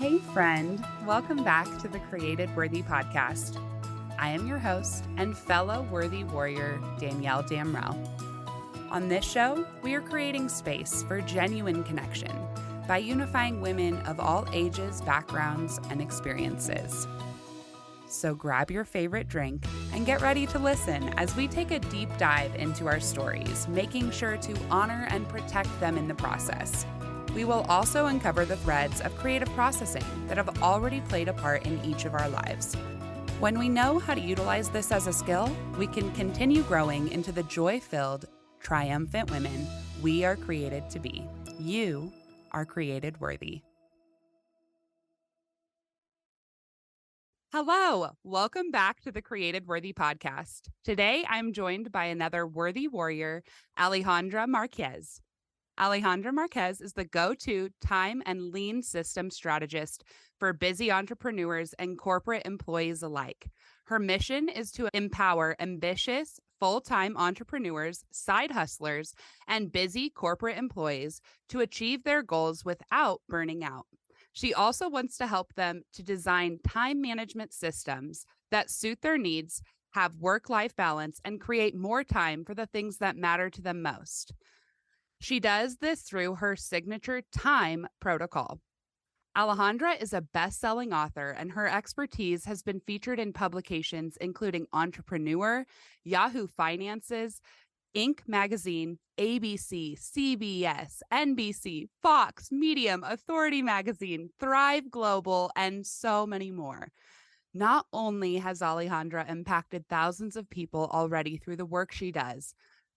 Hey friend, welcome back to the Created Worthy podcast. I am your host and fellow worthy warrior, Danielle Damrell. On this show, we are creating space for genuine connection by unifying women of all ages, backgrounds, and experiences. So grab your favorite drink and get ready to listen as we take a deep dive into our stories, making sure to honor and protect them in the process. We will also uncover the threads of creative processing that have already played a part in each of our lives. When we know how to utilize this as a skill, we can continue growing into the joy-filled, triumphant women we are created to be. You are created worthy. Hello, welcome back to the Created Worthy podcast. Today, I'm joined by another worthy warrior, Alejandra Marquez. Alejandra Marquez is the go-to time and lean system strategist for busy entrepreneurs and corporate employees alike. Her mission is to empower ambitious, full-time entrepreneurs, side hustlers, and busy corporate employees to achieve their goals without burning out. She also wants to help them to design time management systems that suit their needs, have work-life balance, and create more time for the things that matter to them most. She does this through her signature time protocol. Alejandra is a best-selling author, and her expertise has been featured in publications including Entrepreneur, Yahoo Finances, Inc. Magazine, ABC, CBS, NBC, Fox, Medium, Authority Magazine, Thrive Global, and so many more. Not only has Alejandra impacted thousands of people already through the work she does,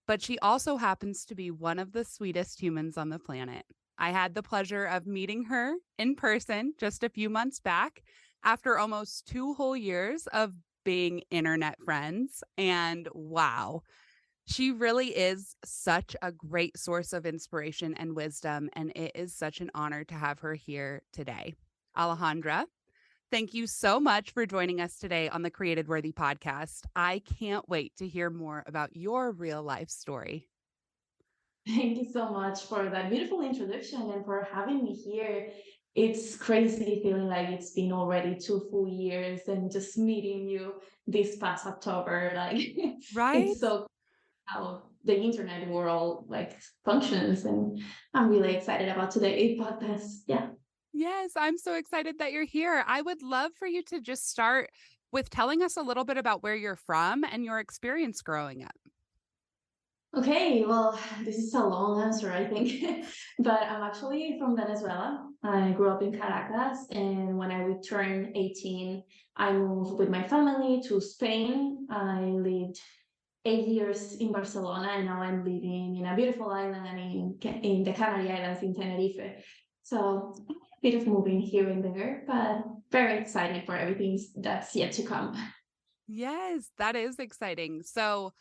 but she also happens to be one of the sweetest humans on the planet. I had the pleasure of meeting her in person just a few months back after almost 2 whole years of being internet friends. And wow, she really is such a great source of inspiration and wisdom. And it is such an honor to have her here today. Alejandra, thank you so much for joining us today on the Created Worthy podcast. I can't wait to hear more about your real life story. Thank you so much for that beautiful introduction and for having me here. It's crazy feeling like it's been already 2 full years and just meeting you this past October. Like Right? it's so cool how the internet world like functions, and I'm really excited about today's podcast. Yeah. Yes, I'm so excited that you're here. I would love for you to just start with telling us a little bit about where you're from and your experience growing up. Okay, well, this is a long answer, I think, but I'm actually from Venezuela. I grew up in Caracas, and when I returned 18, I moved with my family to Spain. I lived 8 years in Barcelona, and now I'm living in a beautiful island in the Canary Islands in Tenerife. So, a bit of moving here and there, but very excited for everything that's yet to come. Yes, that is exciting. So,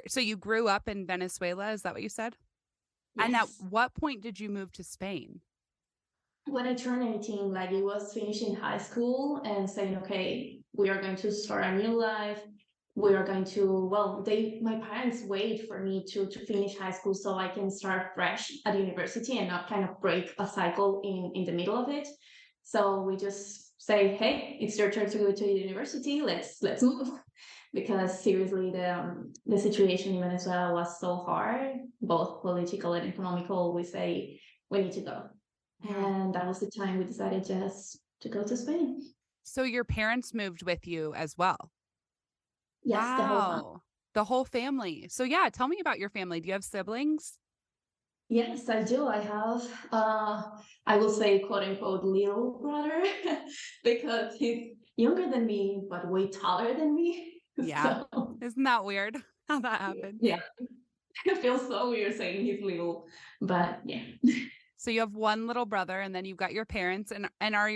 so you grew up in Venezuela, is that what you said? And at Yes. what point did you move to Spain? When I turned 18, like it was finishing high school and saying, okay, we are going to start a new life. We are going to, well, my parents wait for me to finish high school so I can start fresh at university and not kind of break a cycle in the middle of it. So we just say, hey, it's your turn to go to university. Let's move. Because seriously, the situation in Venezuela was so hard, both political and economical. We say we need to go, Yeah. and that was the time we decided just to go to Spain. So your parents moved with you as well. Yes, the whole fun. Wow. The whole family. So yeah, tell me about your family. Do you have siblings? Yes, I do. I have, I will say, quote unquote, little brother, because he's younger than me, but way taller than me. Yeah. So, Isn't that weird how that happens? yeah, it feels so weird saying he's little, but yeah. So you have one little brother and then you've got your parents and are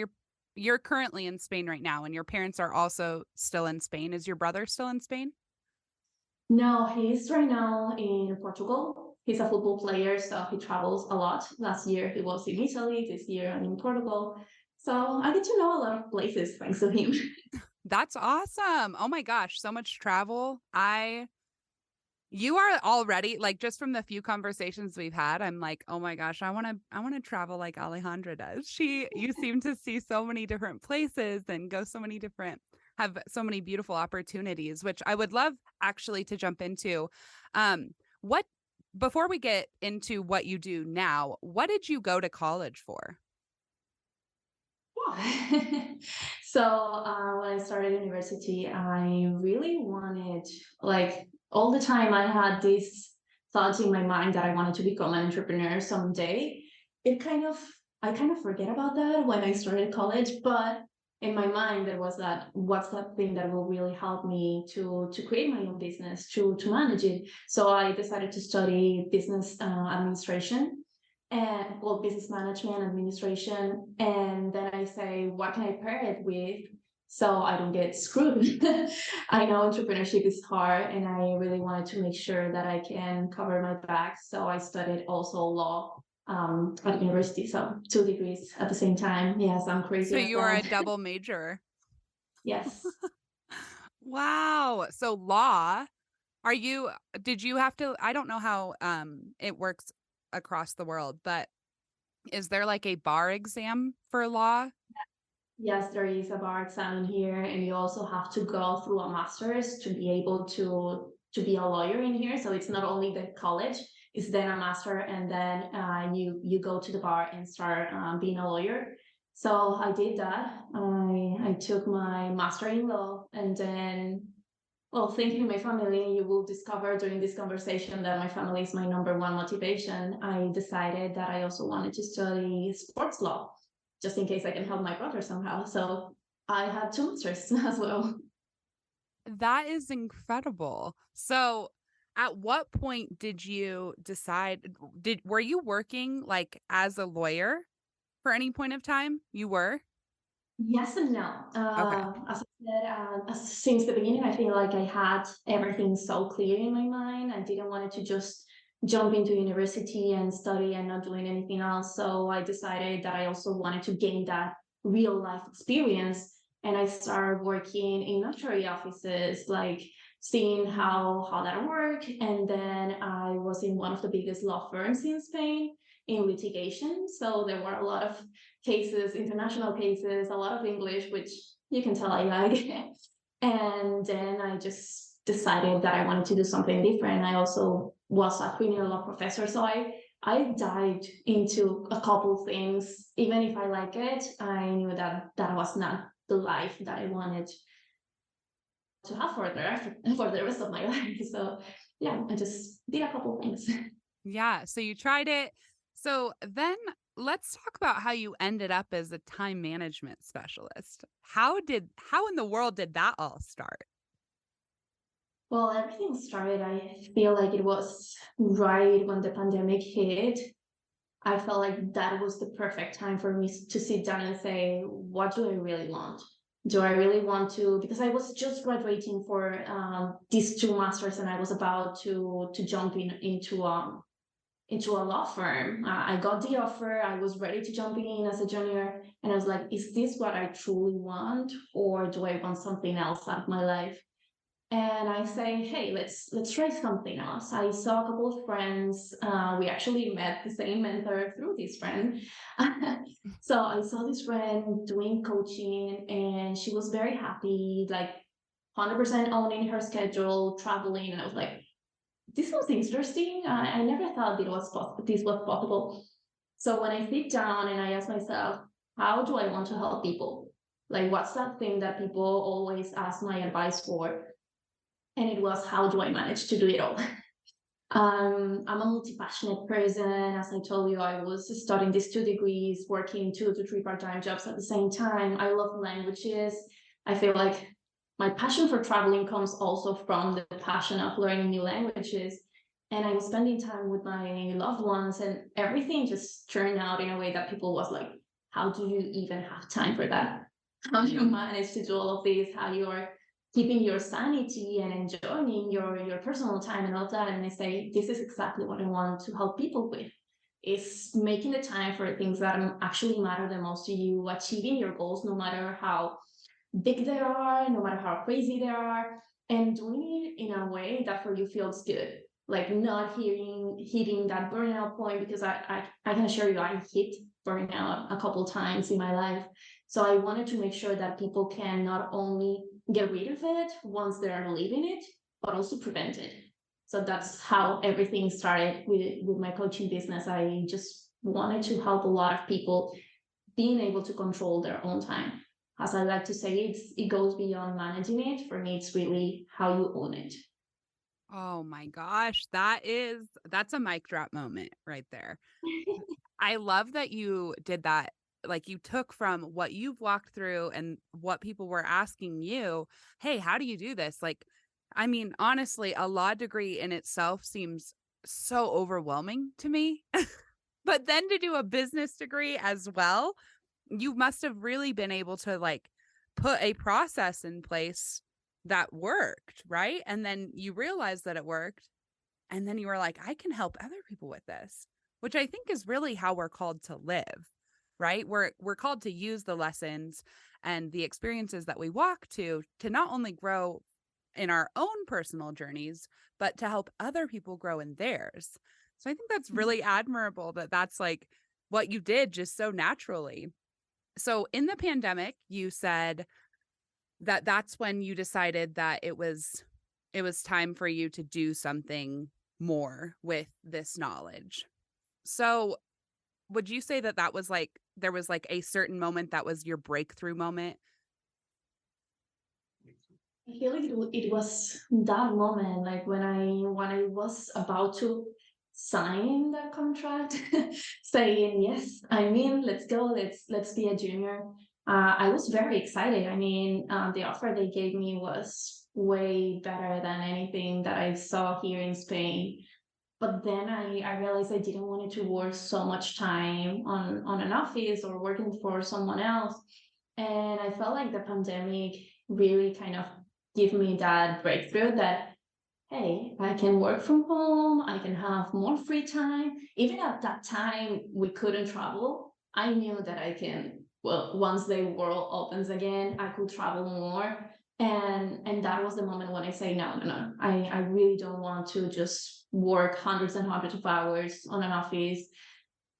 you're currently in Spain right now and your parents are also still in Spain. Is your brother still in Spain? No, he's right now in Portugal. He's a football player, so he travels a lot. Last year he was in Italy, this year I'm in Portugal. So I get to know a lot of places thanks to him. That's awesome. Oh my gosh, so much travel. I You are already like just from the few conversations we've had, I'm like, oh my gosh, I want to travel like Alejandra does. You seem to see so many different places and go so many different have so many beautiful opportunities, which I would love actually to jump into. What before we get into what you do now, what did you go to college for? Yeah. So when I started university, I really wanted, like, all the time I had this thought in my mind that I wanted to become an entrepreneur someday. It kind of, I kind of forget about that when I started college, but in my mind there was that, what's that thing that will really help me to create my own business, to manage it. So I decided to study business administration and, well, business management, administration, and then I say, what can I pair it with so I don't get screwed? I know entrepreneurship is hard, and I really wanted to make sure that I can cover my back. So I studied also law at university, so 2 degrees at the same time. Yes, I'm crazy So like you are a that. double major. Yes. Wow. So law, are you did you have to I don't know how it works across the world, but is there like a bar exam for law? Yes, there is a bar exam here, and you also have to go through a master's to be able to be a lawyer in here. So it's not only the college; it's then a master, and then you go to the bar and start being a lawyer. So I did that. I took my master in law, and then, well, thinking my family, you will discover during this conversation that my family is my number one motivation. I decided that I also wanted to study sports law, just in case I can help my brother somehow. So I had two masters as well. That is incredible. So at what point did you decide did were you working like as a lawyer for any point of time? You were? Yes and no. Okay. As I said, since the beginning, I feel like I had everything so clear in my mind. I didn't want to just jump into university and study and not doing anything else. So I decided that I also wanted to gain that real life experience. And I started working in notary offices, like seeing how that work. And then I was in one of the biggest law firms in Spain in litigation. So there were a lot of cases, international cases, a lot of English, which you can tell I like. And then I just decided that I wanted to do something different. I also was a criminal law professor, so I dived into a couple things. Even if I like it, I knew that that was not the life that I wanted to have for the rest of my life. So yeah, I just did a couple things. Yeah. So you tried it. So then let's talk about how you ended up as a time management specialist. How in the world did that all start? Well, everything started, I feel like it was right when the pandemic hit. I felt like that was the perfect time for me to sit down and say, what do I really want? Do I really want to? Because I was just graduating for these two masters, and I was about to jump into a law firm. I got the offer. I was ready to jump in as a junior, and I was like, is this what I truly want, or do I want something else out of my life? And I say, hey, let's try something else. I saw a couple of friends. We actually met the same mentor through this friend. So I saw this friend doing coaching, and she was very happy, like 100% owning her schedule, traveling. And I was like, this was interesting. I never thought this was possible. So when I sit down and I ask myself, how do I want to help people? Like, what's that thing that people always ask my advice for? And it was, how do I manage to do it all? I'm a multi-passionate person. As I told you, I was studying these 2 degrees, working 2 to 3 part-time jobs at the same time. I love languages. I feel like my passion for traveling comes also from the passion of learning new languages. And I was spending time with my loved ones, and everything just turned out in a way that people was like, how do you even have time for that? How do you manage to do all of this? How you're keeping your sanity and enjoying your personal time and all that. And I say, this is exactly what I want to help people with, is making the time for things that actually matter the most to you, achieving your goals no matter how big they are, no matter how crazy they are, and doing it in a way that for you feels good. like not hitting that burnout point, because I can assure you I hit burnout a couple times in my life. So I wanted to make sure that people can not only get rid of it once they're living it, but also prevent it. So that's how everything started with my coaching business. I just wanted to help a lot of people being able to control their own time. As I like to say, it goes beyond managing it. For me, it's really how you own it. Oh my gosh, that's a mic drop moment right there. I love that you did that. Like you took from what you've walked through and what people were asking you, hey, how do you do this? Like, I mean, honestly, a law degree in itself seems so overwhelming to me. But then to do a business degree as well, you must have really been able to like put a process in place that worked, right? And then you realized that it worked. And then you were like, I can help other people with this, which I think is really how we're called to live, right? We're called to use the lessons and the experiences that we walk to not only grow in our own personal journeys, but to help other people grow in theirs. So I think that's really admirable that that's like what you did just so naturally. So in the pandemic, you said that that's when you decided that it was time for you to do something more with this knowledge. So, would you say that that was like there was like a certain moment that was your breakthrough moment? I feel like it was that moment, like when I was about to sign the contract, saying yes, I'm in. Let's go. Let's be a junior. I was very excited. I mean, the offer they gave me was way better than anything that I saw here in Spain. But then I realized I didn't want to work so much time on an office or working for someone else. And I felt like the pandemic really kind of give me that breakthrough that, hey, I can work from home, I can have more free time. Even at that time, we couldn't travel. I knew that I can, well, once the world opens again, I could travel more. And that was the moment when I say, no, no, no, I really don't want to just work hundreds and hundreds of hours on an office.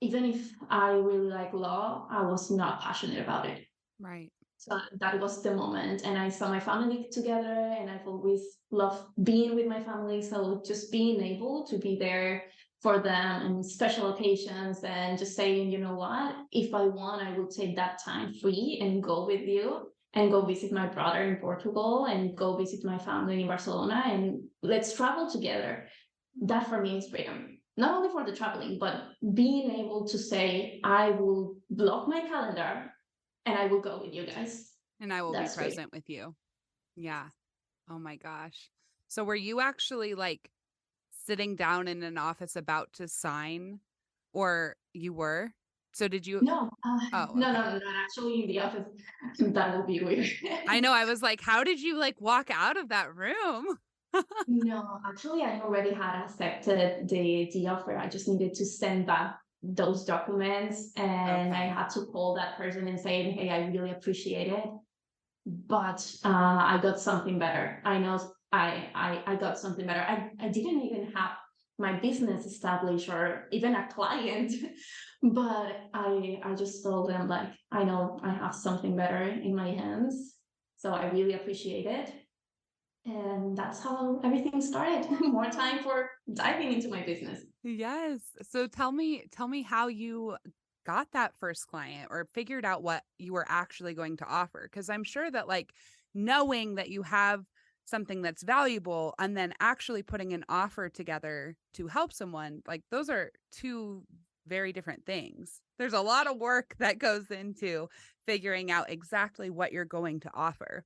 Even if I really like law, I was not passionate about it. Right. So that was the moment. And I saw my family together, and I've always loved being with my family. So just being able to be there for them and special occasions, and just saying, you know what, if I want, I will take that time free and go with you and go visit my brother in Portugal and go visit my family in Barcelona, and let's travel together. That for me is freedom. Not only for the traveling, but being able to say, I will block my calendar and I will go with you guys. And I will be That's great. present with you. Yeah. Oh my gosh. So were you actually like sitting down in an office about to sign or you were? So did you No, Oh, no, okay. no, not actually in the office. That would be weird. I know I was like, how did you like walk out of that room? No, actually, I already had accepted the offer. I just needed to send back those documents, and I Okay. had to call that person and say, "Hey, I really appreciate it, but I got something better. I know I got something better. I didn't even have my business established or even a client, but I just told them like I know I have something better in my hands, so I really appreciate it." And that's how everything started. More time for diving into my business. Yes. So tell me how you got that first client or figured out what you were actually going to offer. Cause I'm sure that like knowing that you have something that's valuable and then actually putting an offer together to help someone, like those are two very different things. There's a lot of work that goes into figuring out exactly what you're going to offer.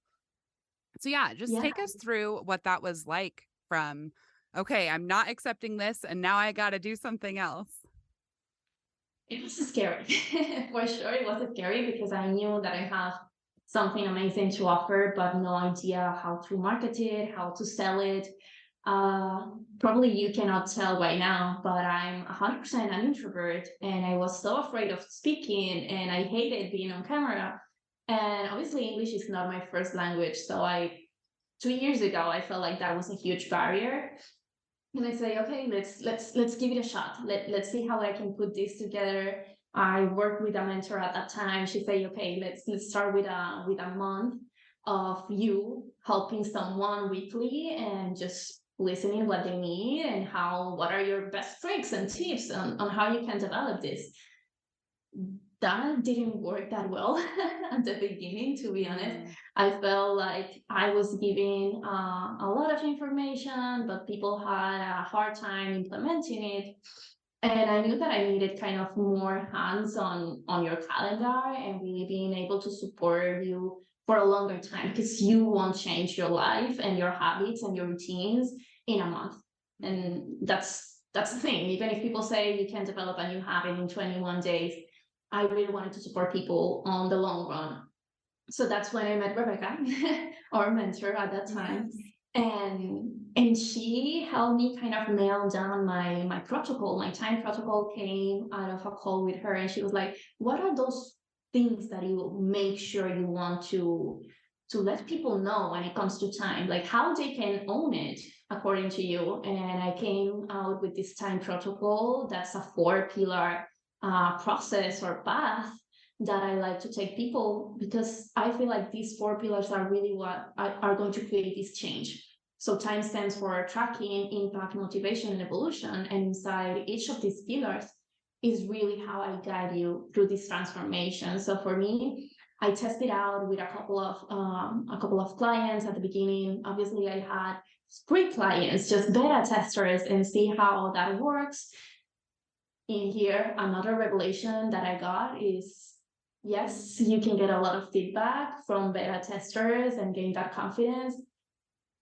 So yeah, just Yeah, take us through what that was like from, okay, I'm not accepting this and now I got to do something else. it was scary. For sure, it was scary because I knew that I have something amazing to offer, but no idea how to market it, how to sell it. Probably you cannot tell right now, but I'm 100% an introvert, and I was so afraid of speaking, and I hated being on camera. And obviously, English is not my first language, so 2 years ago, I felt like that was a huge barrier. And I say, okay, let's give it a shot. Let's see how I can put this together. I worked with a mentor at that time. She said, okay, let's start with a month of you helping someone weekly and just listening what they need and what are your best tricks and tips on how you can develop this. That didn't work that well at the beginning, to be honest. Mm. I felt like I was giving a lot of information, but people had a hard time implementing it. And I knew that I needed kind of more hands on your calendar and really being able to support you for a longer time, because you won't change your life and your habits and your routines in a month. Mm. And that's the thing. Even if people say you can develop a new habit in 21 days, I really wanted to support people on the long run. So that's when I met Rebecca, our mentor at that time. Yes. And she helped me kind of nail down my protocol. My time protocol came out of a call with her, and she was like, what are those things that you make sure you want to let people know when it comes to time, like how they can own it according to you? And I came out with this time protocol that's a 4 pillar process or path that I like to take people, because I feel like these 4 pillars are really what are going to create this change. So time stands for tracking, impact, motivation, and evolution. And inside each of these pillars is really how I guide you through this transformation. So for me, I tested out with a couple of clients at the beginning. Obviously, I had free clients, just beta testers, and see how that works. In here, another revelation that I got is, yes, you can get a lot of feedback from beta testers and gain that confidence,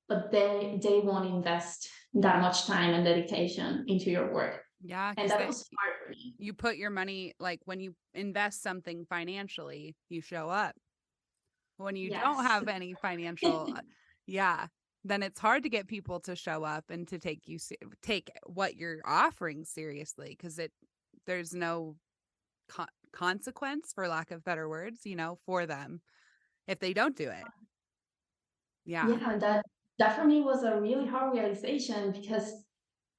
but they won't invest that much time and dedication into your work. Yeah, And because that was hard for me. you put your money, like when you invest something financially, you show up. When you don't Yes. have any financial, yeah, then it's hard to get people to show up and to take what you're offering seriously, because there's no consequence, for lack of better words, for them if they don't do it. Yeah. Yeah, that for me was a really hard realization, because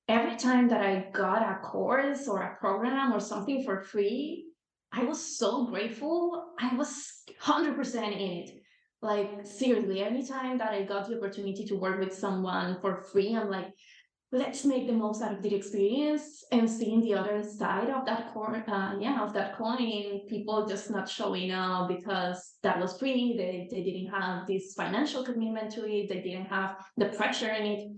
every time that I got a course or a program or something for free, I was so grateful. I was 100% in it. Like, seriously, every time that I got the opportunity to work with someone for free, I'm like, let's make the most out of the experience. And seeing the other side of that of that coin, people just not showing up because that was free. They didn't have this financial commitment to it. They didn't have the pressure in it.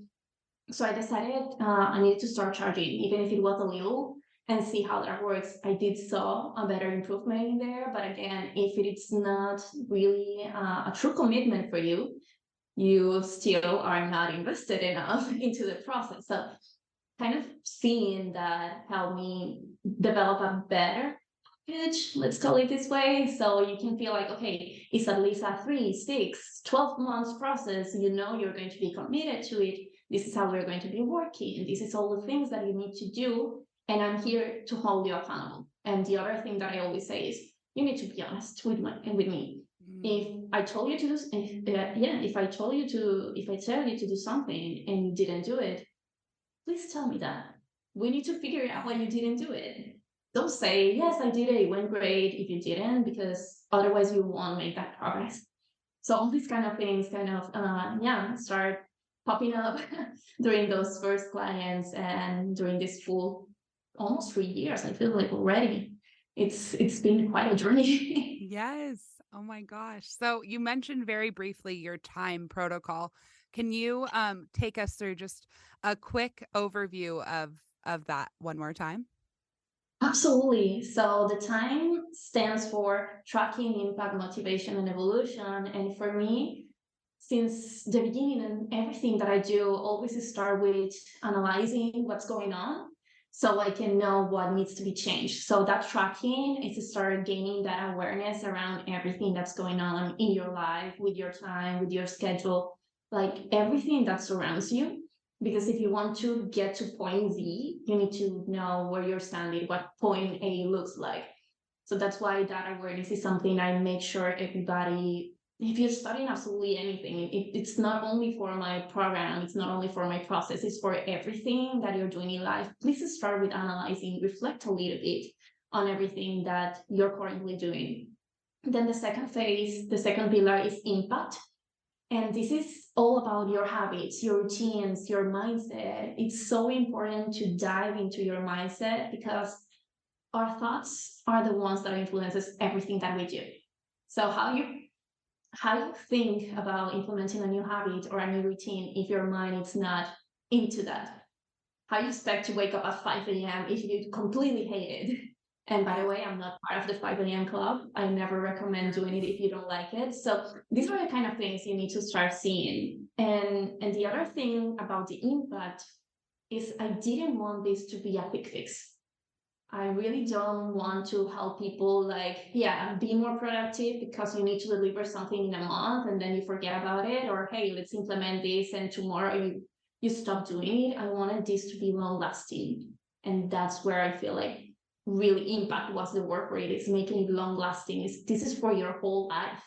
So I decided I needed to start charging, even if it was a little, and see how that works. I did saw a better improvement in there, but again, if it's not really a true commitment for you, you still are not invested enough into the process. So kind of seeing that helped me develop a better package, let's call it this way. So you can feel like, okay, it's at least a 3, 6, 12 months process. You know you're going to be committed to it. This is how we're going to be working. This is all the things that you need to do. And I'm here to hold you accountable. And the other thing that I always say is, you need to be honest with me. If Mm. I told you to do, if I told you to, if I tell you to do something and you didn't do it, please tell me that. We need to figure out why Yeah. you didn't do it. Don't say, yes, I did it, it went great, if you didn't, because otherwise you won't make that progress. So all these kind of things start popping up during those first clients and during this full almost 3 years. I feel like already it's been quite a journey. Yes. Oh my gosh. So you mentioned very briefly your time protocol. Can you take us through just a quick overview of that one more time? Absolutely. So the time stands for tracking, impact, motivation, and evolution. And for me, since the beginning and everything that I do always start with analyzing what's going on so I can know what needs to be changed. So that tracking is to start gaining that awareness around everything that's going on in your life, with your time, with your schedule, like everything that surrounds you. Because if you want to get to point Z, you need to know where you're standing, what point A looks like. So that's why that awareness is something I make sure everybody if you're studying absolutely anything, it's not only for my program, it's not only for my process, it's for everything that you're doing in life. Please start with analyzing, reflect a little bit on everything that you're currently doing. Then the second phase, the second pillar is impact. And this is all about your habits, your routines, your mindset. It's so important to dive into your mindset because our thoughts are the ones that influences everything that we do. So how you think about implementing a new habit or a new routine if your mind is not into that? How you expect to wake up at 5 a.m. if you completely hate it? And by the way, I'm not part of the 5 a.m. club. I never recommend doing it if you don't like it. So these are the kind of things you need to start seeing. And the other thing about the impact is I didn't want this to be a quick fix. I really don't want to help people like, yeah, be more productive because you need to deliver something in a month and then you forget about it, or hey, let's implement this and tomorrow you stop doing it. I wanted this to be long lasting. And that's where I feel like really impact was the word for it. It's making it long lasting. This is for your whole life.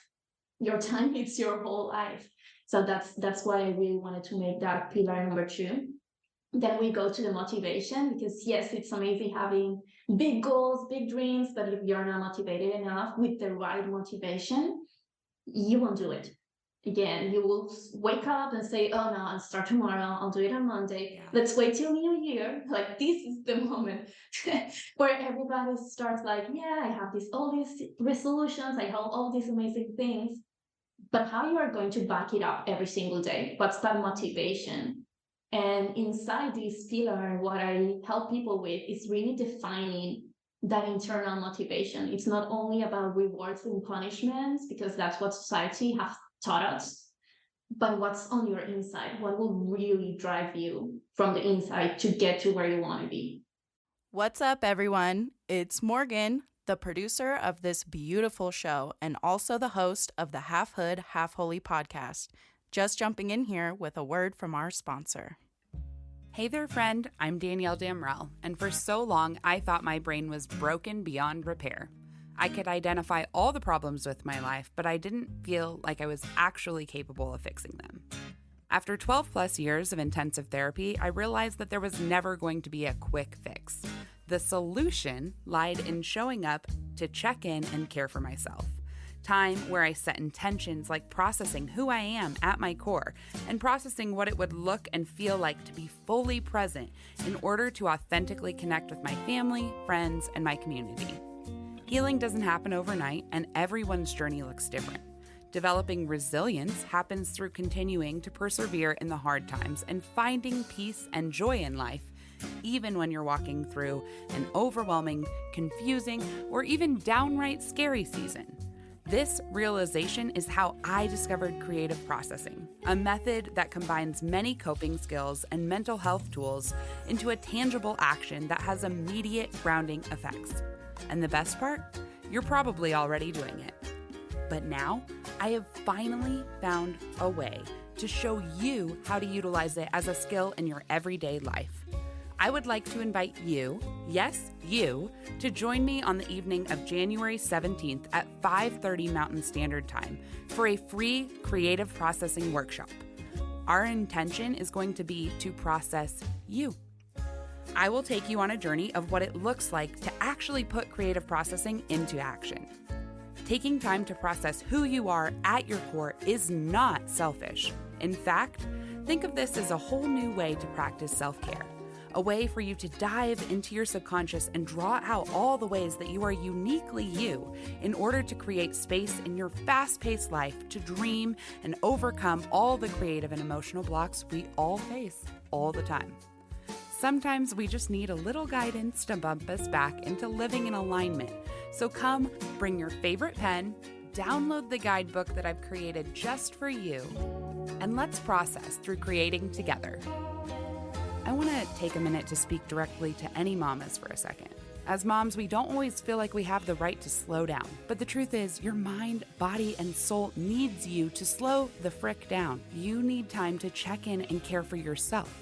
Your time is your whole life. So that's why I really wanted to make that pillar number 2. Then we go to the motivation because yes, it's amazing having big goals, big dreams, but if you're not motivated enough with the right motivation, you won't do it. Again, you will wake up and say, oh no, I'll start tomorrow, I'll do it on Monday. Yeah. Let's wait till New Year. Like this is the moment where everybody starts like, yeah, I have all these resolutions, I have all these amazing things. But how you are going to back it up every single day? What's that motivation? And inside this pillar, what I help people with is really defining that internal motivation. It's not only about rewards and punishments, because that's what society has taught us, but what's on your inside? What will really drive you from the inside to get to where you want to be? What's up, everyone? It's Morgan, the producer of this beautiful show and also the host of the Half Hood, Half Holy podcast. Just jumping in here with a word from our sponsor. Hey there, friend. I'm Danielle Damrell, and for so long, I thought my brain was broken beyond repair. I could identify all the problems with my life, but I didn't feel like I was actually capable of fixing them. After 12 plus years of intensive therapy, I realized that there was never going to be a quick fix. The solution lied in showing up to check in and care for myself. Time where I set intentions like processing who I am at my core and processing what it would look and feel like to be fully present in order to authentically connect with my family, friends, and my community. Healing doesn't happen overnight, and everyone's journey looks different. Developing resilience happens through continuing to persevere in the hard times and finding peace and joy in life, even when you're walking through an overwhelming, confusing, or even downright scary season. This realization is how I discovered creative processing, a method that combines many coping skills and mental health tools into a tangible action that has immediate grounding effects. And the best part? You're probably already doing it. But now, I have finally found a way to show you how to utilize it as a skill in your everyday life. I would like to invite you, yes, you, to join me on the evening of January 17th at 5:30 Mountain Standard Time for a free creative processing workshop. Our intention is going to be to process you. I will take you on a journey of what it looks like to actually put creative processing into action. Taking time to process who you are at your core is not selfish. In fact, think of this as a whole new way to practice self-care, a way for you to dive into your subconscious and draw out all the ways that you are uniquely you in order to create space in your fast-paced life to dream and overcome all the creative and emotional blocks we all face all the time. Sometimes we just need a little guidance to bump us back into living in alignment. So come, bring your favorite pen, download the guidebook that I've created just for you, and let's process through creating together. I want to take a minute to speak directly to any mamas for a second. As moms, we don't always feel like we have the right to slow down. But the truth is, your mind, body, and soul needs you to slow the frick down. You need time to check in and care for yourself.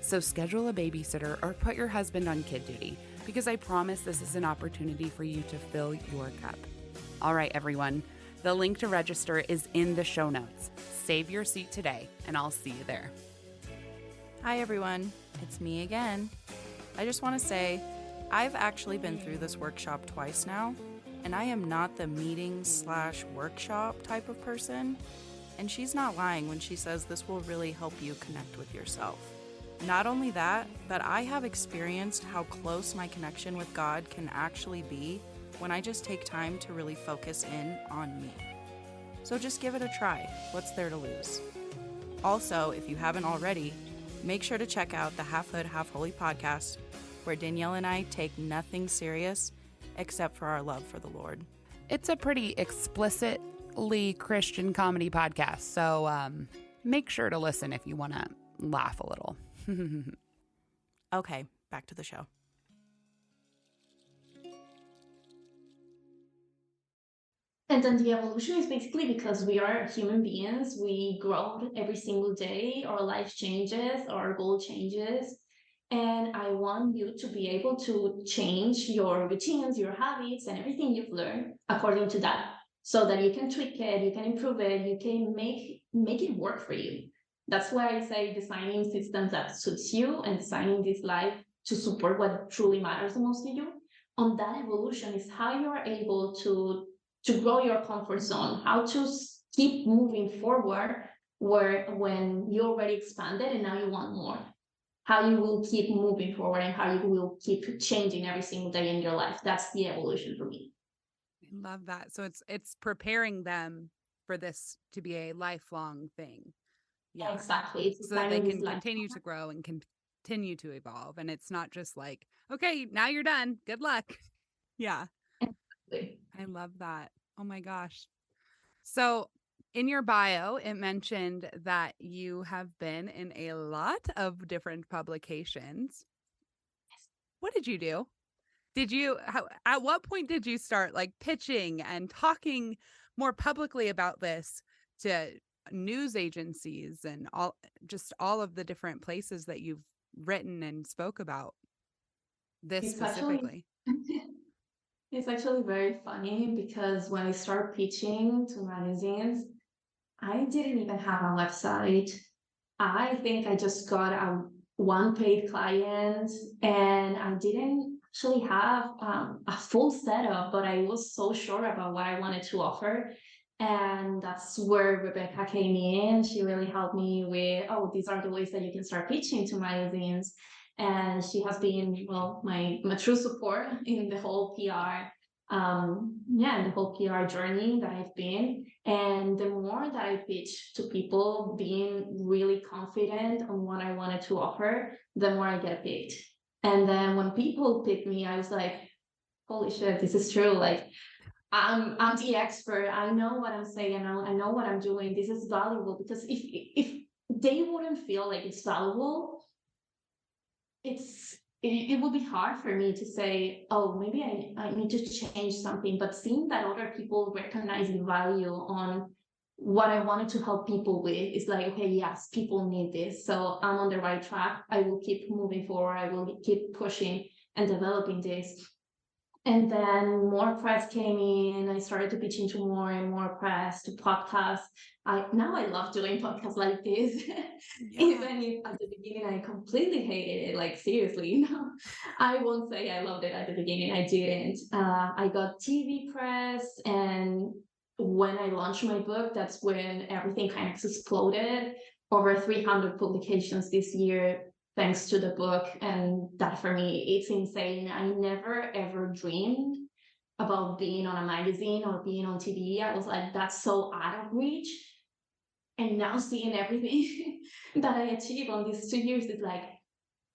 So schedule a babysitter or put your husband on kid duty, because I promise this is an opportunity for you to fill your cup. All right, everyone. The link to register is in the show notes. Save your seat today, and I'll see you there. Hi, everyone. It's me again. I just want to say I've actually been through this workshop twice now, and I am not the meeting/workshop type of person. And she's not lying when she says this will really help you connect with yourself. Not only that, but I have experienced how close my connection with God can actually be when I just take time to really focus in on me. So just give it a try. What's there to lose? Also, if you haven't already, make sure to check out the Half Hood, Half Holy podcast, where Danielle and I take nothing serious except for our love for the Lord. It's a pretty explicitly Christian comedy podcast, so make sure to listen if you want to laugh a little. Okay, back to the show. And then the evolution is basically because we are human beings, we grow every single day, our life changes, our goal changes. And I want you to be able to change your routines, your habits, and everything you've learned according to that, so that you can tweak it, you can improve it, you can make it work for you. That's why I say designing systems that suits you and designing this life to support what truly matters the most to you. On that evolution is how you are able to grow your comfort zone, how to keep moving forward when you already expanded and now you want more, how you will keep moving forward and how you will keep changing every single day in your life. That's the evolution for me. I love that. So it's preparing them for this to be a lifelong thing. Yeah. Exactly. It's So that they designing can this continue to grow and continue to evolve. And it's not just like, okay, now you're done. Good luck. Yeah. life. I love that. Oh my gosh. So in your bio, it mentioned that you have been in a lot of different publications. What did you do? At what point did you start like pitching and talking more publicly about this to news agencies and all of the different places that you've written and spoke about this It's specifically? it's actually very funny because when I start pitching to magazines, I didn't even have a website. I think I just got a one paid client and I didn't actually have a full setup, but I was so sure about what I wanted to offer. And that's where Rebecca came in. She really helped me with, oh, these are the ways that you can start pitching to magazines. And she has been, well, my true support in the whole PR, in the whole PR journey that I've been. And the more that I pitch to people, being really confident on what I wanted to offer, the more I get picked. And then when people pick me, I was like, holy shit, this is true. Like I'm the expert. I know what I'm saying. I know what I'm doing. This is valuable, because if they wouldn't feel like it's valuable, it would be hard for me to say, oh, maybe I need to change something. But seeing that other people recognize the value on what I wanted to help people with is like, okay, yes, people need this. So I'm on the right track. I will keep moving forward. I will keep pushing and developing this. And then more press came in. I started to pitch into more and more press, to podcasts. I love doing podcasts like this. Yeah. Even if at the beginning I completely hated it, like seriously, I won't say I loved it at the beginning. I didn't. I got TV press, and when I launched my book, that's when everything kind of exploded. Over 300 publications this year, thanks to the book. And that for me, it's insane. I never ever dreamed about being on a magazine or being on TV. I was like, that's so out of reach. And now seeing everything that I achieved on these 2 years is like,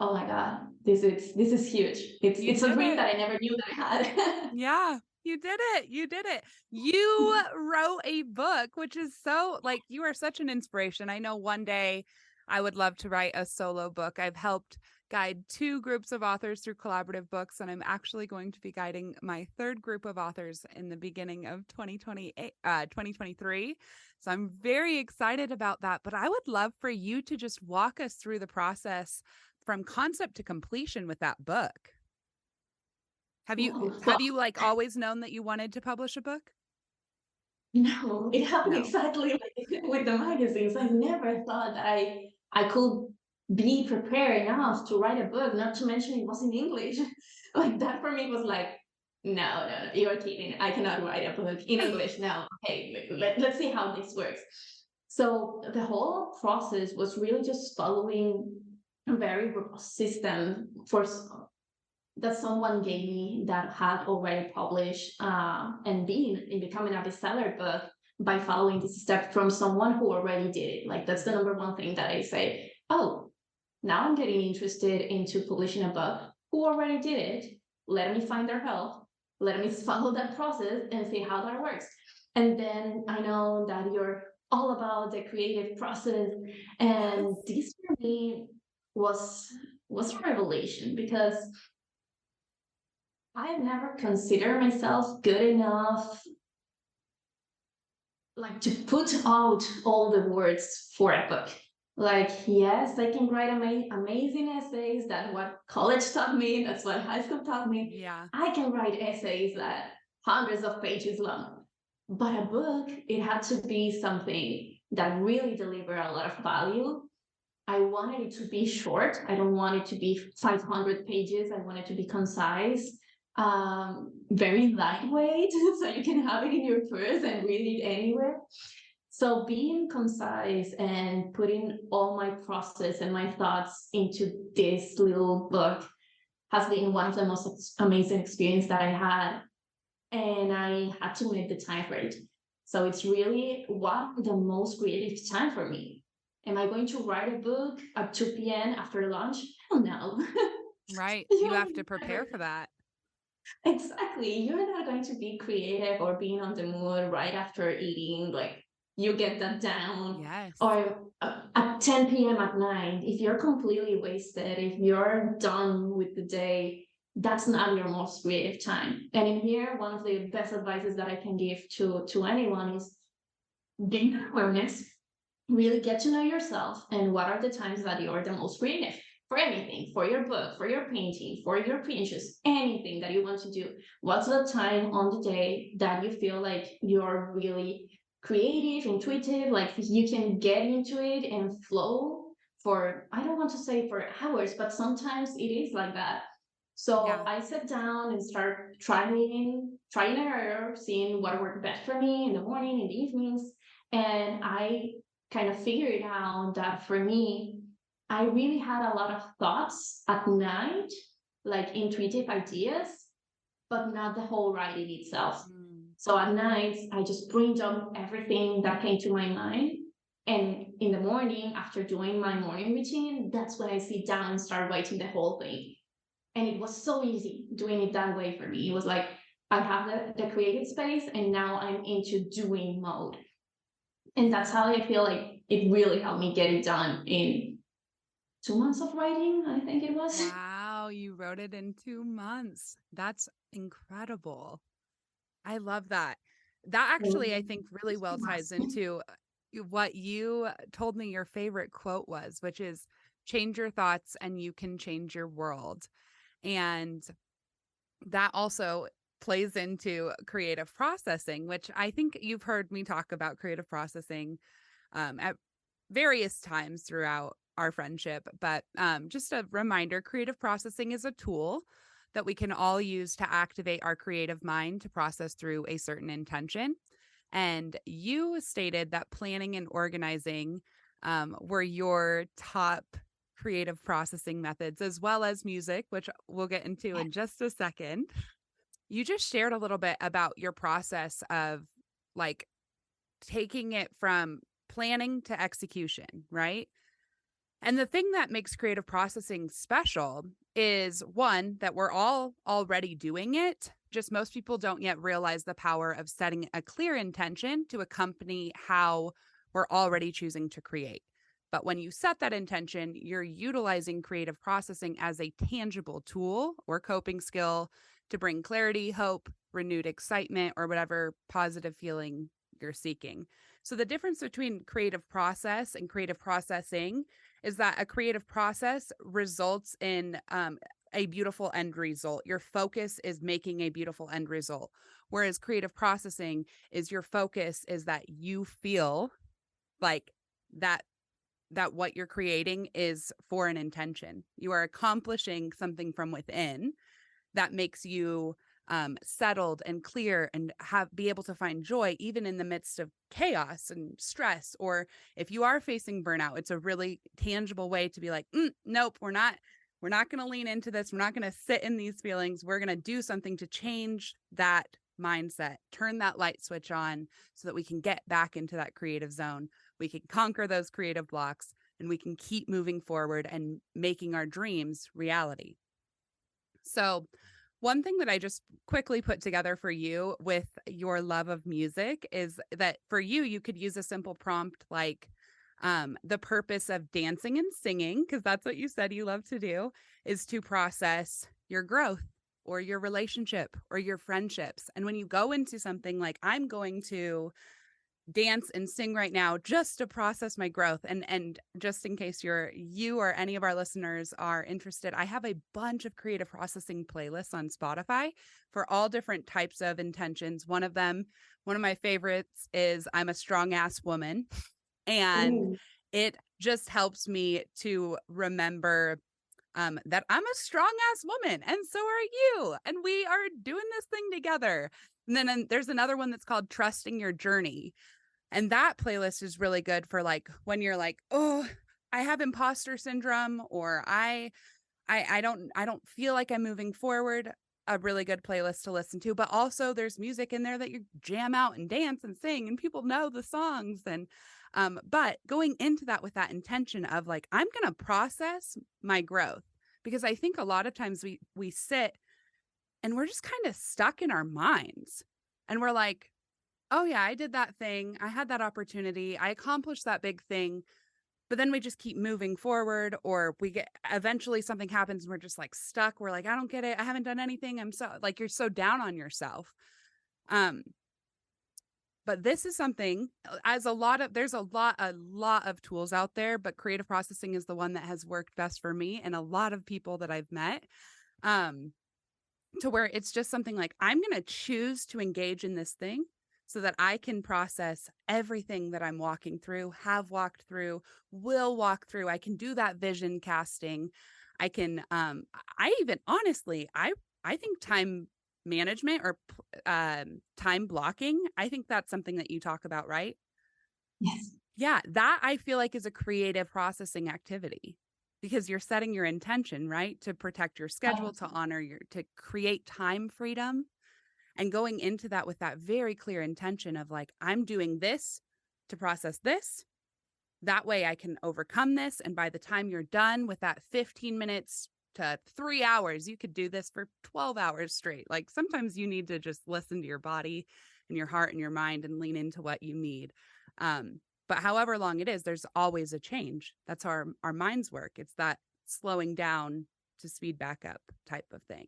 oh my God, this is huge. It's a dream that I never knew that I had. Yeah, you did it. You did it. You wrote a book, which is so like you are such an inspiration. I know one day I would love to write a solo book. I've helped guide 2 groups of authors through collaborative books, and I'm actually going to be guiding my 3rd group of authors in the beginning of 2023. So I'm very excited about that. But I would love for you to just walk us through the process from concept to completion with that book. Have you like always known that you wanted to publish a book? No, it happened No. exactly like with the magazines. I never thought that I could be prepared enough to write a book, not to mention it was in English. Like that for me was like, no, you're kidding. I cannot write a book in English now. Okay, let's see how this works. So the whole process was really just following a very robust system that someone gave me that had already published and been in becoming a bestseller, but by following this step from someone who already did it. Like that's the number one thing that I say, oh, now I'm getting interested into publishing a book. Who already did it? Let me find their help. Let me follow that process and see how that works. And then I know that you're all about the creative process. Yes. And this for me was a revelation because I never consider myself good enough like to put out all the words for a book. Like, yes, I can write amazing essays. That's what college taught me. That's what high school taught me. Yeah. I can write essays that hundreds of pages long. But a book, it had to be something that really deliver a lot of value. I wanted it to be short. I don't want it to be 500 pages. I want it to be concise, very lightweight, so you can have it in your purse and read it anywhere. So being concise and putting all my process and my thoughts into this little book has been one of the most amazing experience that I had. And I had to make the time for it. So it's really what the most creative time for me. Am I going to write a book at 2 p.m. after lunch? Hell no. Right. You You'll have to prepare never for that. Exactly. You're not going to be creative or being on the mood right after eating. Like you get that down. Yes. Or at 10 p.m. at night, if you're completely wasted, if you're done with the day, that's not your most creative time. And in here, one of the best advices that I can give to anyone is gain awareness, really get to know yourself and what are the times that you're the most creative for anything, for your book, for your painting, for your pinches, anything that you want to do. What's the time on the day that you feel like you're really creative, intuitive, like you can get into it and flow for, I don't want to say for hours, but sometimes it is like that. So Yeah. I sat down and start trying and error, seeing what worked best for me in the morning, in the evenings. And I kind of figured out that for me, I really had a lot of thoughts at night, like intuitive ideas, but not the whole writing itself. Mm. So at night, I just bring down everything that came to my mind. And in the morning, after doing my morning routine, that's when I sit down and start writing the whole thing. And it was so easy doing it that way for me. It was like, I have the creative space and now I'm into doing mode. And that's how I feel like it really helped me get it done in 2 months of writing, I think it was. Wow. You wrote it in 2 months. That's incredible. I love that. That actually, I think, really well ties into what you told me your favorite quote was, which is change your thoughts and you can change your world. And that also plays into creative processing, which I think you've heard me talk about creative processing at various times throughout our friendship. But just a reminder, creative processing is a tool that we can all use to activate our creative mind to process through a certain intention. And you stated that planning and organizing were your top creative processing methods, as well as music, which we'll get into in just a second. You just shared a little bit about your process of like taking it from planning to execution, right? And the thing that makes creative processing special is one, that we're all already doing it. Just most people don't yet realize the power of setting a clear intention to accompany how we're already choosing to create. But when you set that intention, you're utilizing creative processing as a tangible tool or coping skill to bring clarity, hope, renewed excitement, or whatever positive feeling you're seeking. So, the difference between creative process and creative processing is that a creative process results in a beautiful end result. Your focus is making a beautiful end result. Whereas creative processing is your focus is that you feel like that what you're creating is for an intention. You are accomplishing something from within that makes you settled and clear and be able to find joy even in the midst of chaos and stress. Or if you are facing burnout, it's a really tangible way to be like, nope, we're not going to lean into this. We're not going to sit in these feelings. We're going to do something to change that mindset, turn that light switch on so that we can get back into that creative zone. We can conquer those creative blocks and we can keep moving forward and making our dreams reality. So one thing that I just quickly put together for you with your love of music is that for you, you could use a simple prompt like the purpose of dancing and singing, because that's what you said you love to do, is to process your growth or your relationship or your friendships. And when you go into something like, I'm going to dance and sing right now just to process my growth. And just in case you or any of our listeners are interested, I have a bunch of creative processing playlists on Spotify for all different types of intentions. One of my favorites is I'm a strong ass woman. And Ooh. it just helps me to remember that I'm a strong ass woman and so are you. And we are doing this thing together. And then there's another one that's called Trusting Your Journey. And that playlist is really good for like when you're like, oh, I have imposter syndrome, or I don't feel like I'm moving forward. A really good playlist to listen to. But also there's music in there that you jam out and dance and sing and people know the songs. And but going into that with that intention of like, I'm gonna process my growth, because I think a lot of times we sit and we're just kind of stuck in our minds and we're like, oh yeah, I did that thing. I had that opportunity. I accomplished that big thing. But then we just keep moving forward, or we get eventually something happens and we're just like stuck. We're like, I don't get it. I haven't done anything. I'm so like, you're so down on yourself. But this is something there's a lot of tools out there, but creative processing is the one that has worked best for me and a lot of people that I've met. To where it's just something like, I'm going to choose to engage in this thing so that I can process everything that I'm walking through, have walked through, will walk through. I can do that vision casting. I can, I even honestly, I think time management or time blocking, I think that's something that you talk about, right? Yes. Yeah, that I feel like is a creative processing activity, because you're setting your intention, right? To protect your schedule, to honor to create time freedom, and going into that with that very clear intention of like, I'm doing this to process this. That way I can overcome this. And by the time you're done with that 15 minutes to 3 hours, you could do this for 12 hours straight. Like sometimes you need to just listen to your body and your heart and your mind and lean into what you need. But however long it is, there's always a change. That's how our minds work. It's that slowing down to speed back up type of thing.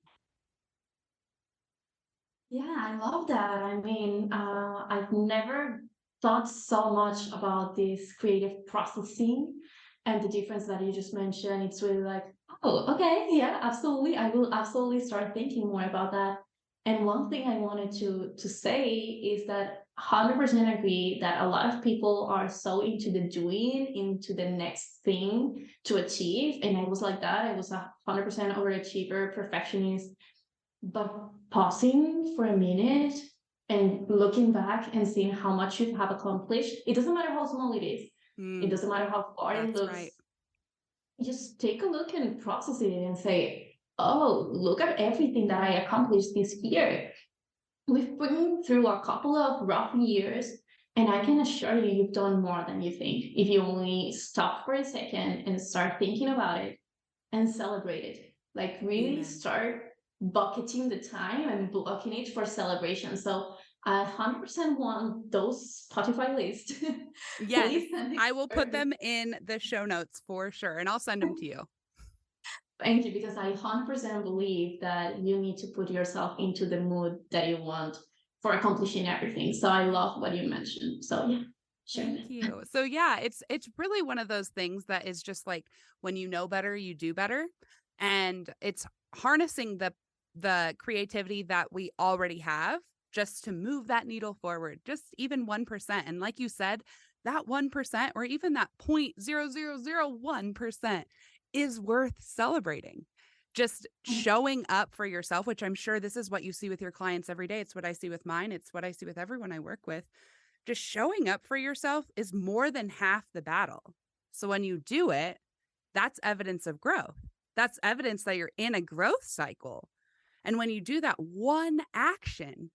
Yeah, I love that. I mean, I've never thought so much about this creative processing and the difference that you just mentioned. It's really like, oh, okay, yeah, absolutely. I will absolutely start thinking more about that. And one thing I wanted to say is that 100% agree that a lot of people are so into the doing, into the next thing to achieve. And I was like that. I was 100% overachiever, perfectionist, but pausing for a minute and looking back and seeing how much you have accomplished, it doesn't matter how small it is. It doesn't matter how far it That's looks. right. Just take a look and process it and say, oh, look at everything that I accomplished this year. We've been through a couple of rough years, and I can assure you, you've done more than you think if you only stop for a second and start thinking about it and celebrate it. Like really Amen. start bucketing the time and blocking it for celebration. So I 100% want those Spotify lists. Yes, Please send it I will put over. them in the show notes for sure, and I'll send them to you. Thank you, because I 100% believe that you need to put yourself into the mood that you want for accomplishing everything. So I love what you mentioned. So yeah, sure. Thank you. So yeah, it's really one of those things that is just like, when you know better, you do better. And it's harnessing the creativity that we already have just to move that needle forward, just even 1%. And like you said, that 1% or even that 0.0001% is worth celebrating. Just showing up for yourself, which I'm sure this is what you see with your clients every day. It's what I see with mine. It's what I see with everyone I work with. Just showing up for yourself is more than half the battle. So when you do it, that's evidence of growth. That's evidence that you're in a growth cycle. And when you do that one action,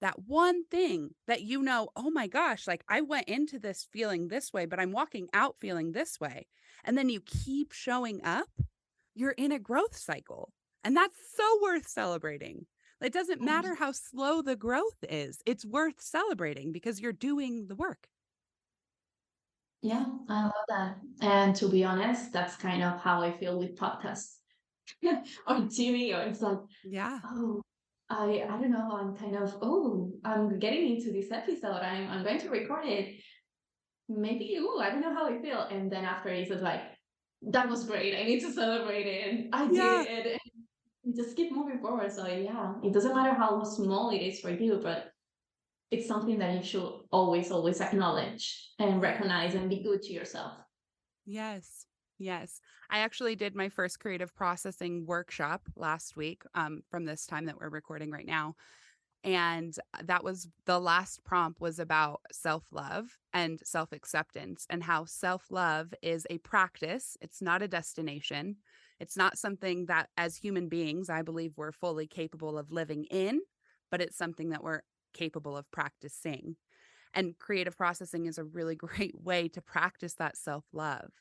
that one thing that you know, oh my gosh, like I went into this feeling this way, but I'm walking out feeling this way. And then you keep showing up, you're in a growth cycle. And that's so worth celebrating. It doesn't matter how slow the growth is, it's worth celebrating because you're doing the work. Yeah, I love that. And to be honest, that's kind of how I feel with podcasts or TV. Or it's like, Yeah. oh, I don't know. I'm kind of, oh, I'm getting into this episode. I'm going to record it. Maybe, oh, I don't know how I feel. And then after it's just like, that was great. I need to celebrate it. And I Yeah. did it. And just keep moving forward. So yeah, it doesn't matter how small it is for you, but it's something that you should always acknowledge and recognize and be good to yourself. Yes. Yes. I actually did my first creative processing workshop last week, from this time that we're recording right now. And that was the last prompt was about self-love and self-acceptance and how self-love is a practice. It's not a destination. It's not something that as human beings, I believe we're fully capable of living in, but it's something that we're capable of practicing. And creative processing is a really great way to practice that self-love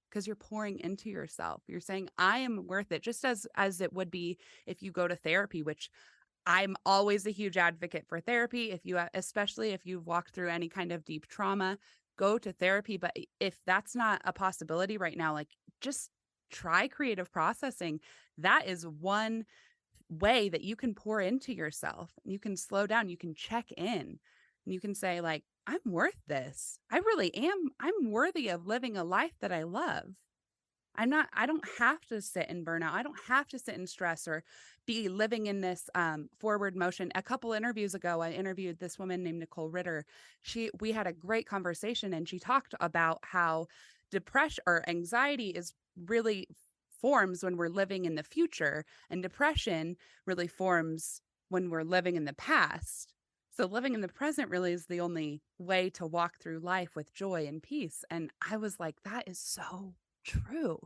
because you're pouring into yourself. You're saying, I am worth it, just as it would be if you go to therapy, which I'm always a huge advocate for therapy. If you, especially if you've walked through any kind of deep trauma, go to therapy. But if that's not a possibility right now, like just try creative processing. That is one way that you can pour into yourself. You can slow down, you can check in, and you can say, like, I'm worth this. I really am. I'm worthy of living a life that I love. I don't have to sit in burnout. I don't have to sit in stress or be living in this forward motion. A couple interviews ago, I interviewed this woman named Nicole Ritter. We had a great conversation and she talked about how depression or anxiety is really forms when we're living in the future and depression really forms when we're living in the past. So living in the present really is the only way to walk through life with joy and peace. And I was like, that is so true.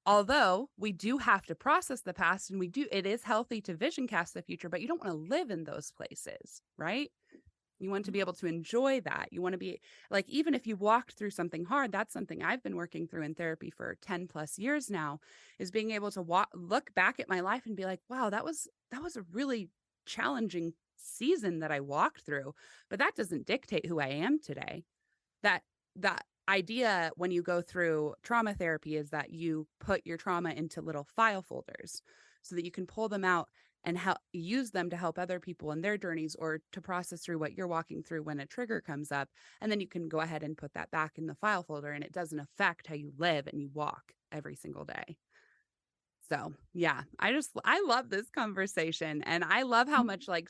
Although we do have to process the past and it is healthy to vision cast the future, but you don't want to live in those places, right? You want to be able to enjoy that. You want to be like, even if you walked through something hard, that's something I've been working through in therapy for 10 plus years now, is being able to look back at my life and be like, wow, that was a really challenging season that I walked through, but that doesn't dictate who I am today. That idea when you go through trauma therapy is that you put your trauma into little file folders so that you can pull them out and use them to help other people in their journeys or to process through what you're walking through when a trigger comes up. And then you can go ahead and put that back in the file folder and it doesn't affect how you live and you walk every single day. So yeah, I love this conversation and I love how much like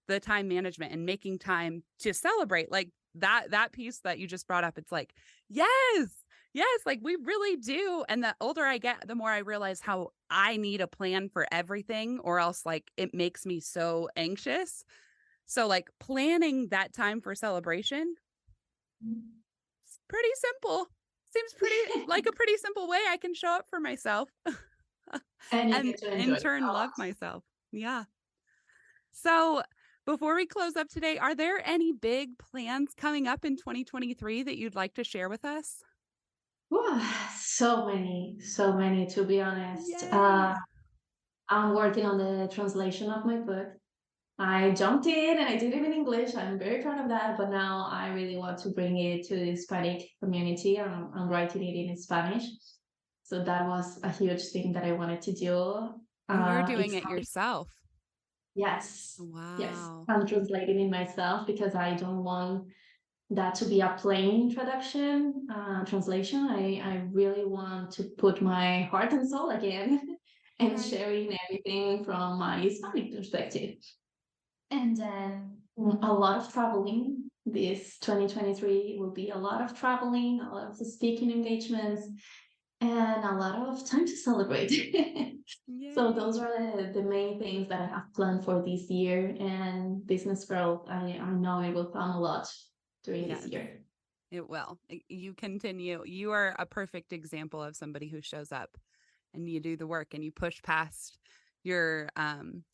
the time management and making time to celebrate, like that piece that you just brought up. It's like, yes, like we really do. And the older I get, the more I realize how I need a plan for everything or else like it makes me so anxious. So like planning that time for celebration, it's pretty simple. Seems pretty like a pretty simple way I can show up for myself. And you And get to enjoy in it turn a love lot. myself. Yeah. So before we close up today, are there any big plans coming up in 2023 that you'd like to share with us? Whew, so many, to be honest. Yay. I'm working on the translation of my book. I jumped in and I did it in English. I'm very proud of that. But now I really want to bring it to the Hispanic community. I'm writing it in Spanish. So that was a huge thing that I wanted to do. And you're doing It's it coming. yourself. Yes. Yes. Wow. I'm translating it myself because I don't want that to be a plain translation. I really want to put my heart and soul again and Right. sharing everything from my Hispanic perspective. And then a lot of traveling. This 2023 will be a lot of traveling, a lot of speaking engagements, and a lot of time to celebrate. So those Yay. are the main things that I have planned for this year. And business growth, I know it will come a lot during this Yes, year. it will. You continue. You are a perfect example of somebody who shows up and you do the work and you push past your,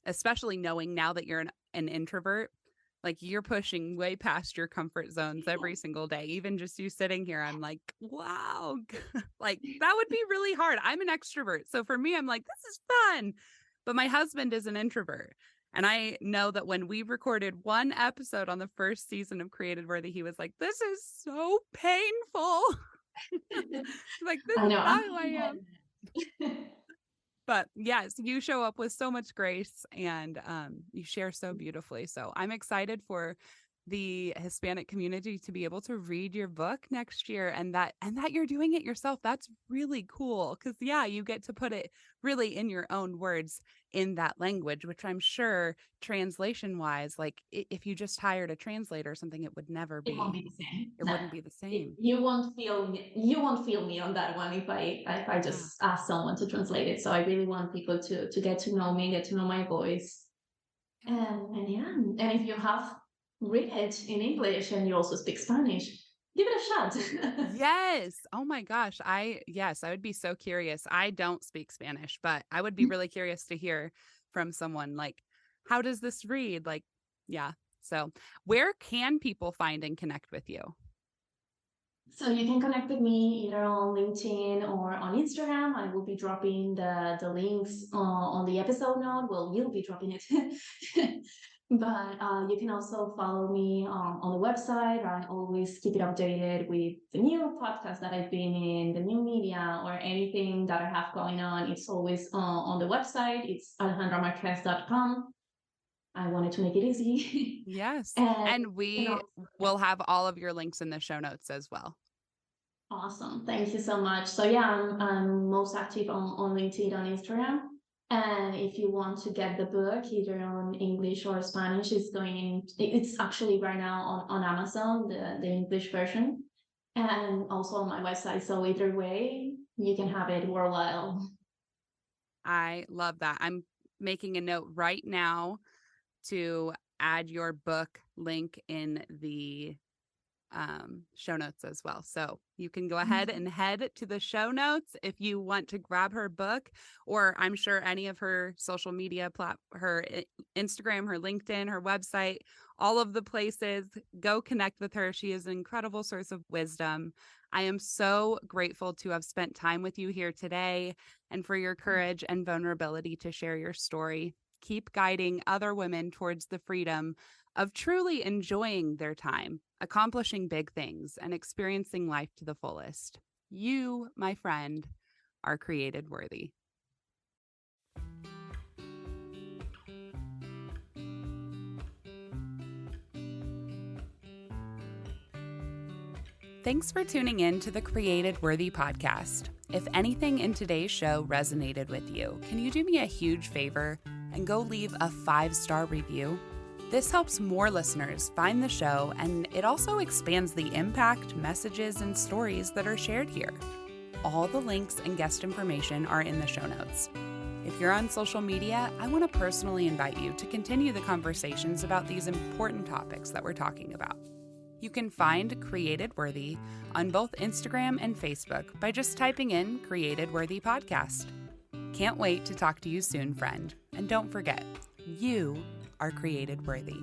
especially knowing now that you're an introvert, like you're pushing way past your comfort zones every single day. Even just you sitting here, I'm like, wow, like that would be really hard. I'm an extrovert. So for me, I'm like, this is fun. But my husband is an introvert. And I know that when we recorded one episode on the first season of Created Worthy, he was like, this is so painful. Like, this I is know. not who I am. But yes, you show up with so much grace and you share so beautifully. So I'm excited for the Hispanic community to be able to read your book next year and that you're doing it yourself. That's really cool because yeah, you get to put it really in your own words in that language, which I'm sure translation wise, like if you just hired a translator or something, it would never It won't be. be the same. It No. wouldn't be the same. You won't feel me. You won't feel me on that one if I Yeah. just ask someone to translate it. So I really want people to get to know me, get to know my voice, and yeah. And if you have read it in English and you also speak Spanish, give it a shot. Yes. Oh my gosh. I would be so curious. I don't speak Spanish, but I would be really curious to hear from someone like, how does this read? Like, yeah. So, where can people find and connect with you? So you can connect with me either on LinkedIn or on Instagram. I will be dropping the links on the episode note. Well, you'll be dropping it. But you can also follow me on the website. I always keep it updated with the new podcast that I've been in, the new media, or anything that I have going on. It's always on the website. It's alejandramarquez.com. I wanted to make it easy. Yes. And And you can we also, will have all of your links in the show notes as well. awesome. Thank you so much. So yeah, I'm most active on LinkedIn, on Instagram. And if you want to get the book either on English or Spanish, it's actually right now on Amazon, the English version, and also on my website. So either way, you can have it worldwide. I love that. I'm making a note right now to add your book link in the show notes as well. So you can go ahead and head to the show notes if you want to grab her book, or I'm sure any of her social media, her Instagram, her LinkedIn, her website, all of the places. Go connect with her. She is an incredible source of wisdom. I am so grateful to have spent time with you here today and for your courage and vulnerability to share your story. Keep guiding other women towards the freedom of truly enjoying their time, accomplishing big things, and experiencing life to the fullest. You, my friend, are created worthy. Thanks for tuning in to the Created Worthy podcast. If anything in today's show resonated with you, can you do me a huge favor and go leave a 5-star review? This helps more listeners find the show, and it also expands the impact, messages, and stories that are shared here. All the links and guest information are in the show notes. If you're on social media, I want to personally invite you to continue the conversations about these important topics that we're talking about. You can find Created Worthy on both Instagram and Facebook by just typing in Created Worthy Podcast. Can't wait to talk to you soon, friend. And don't forget, you are created worthy.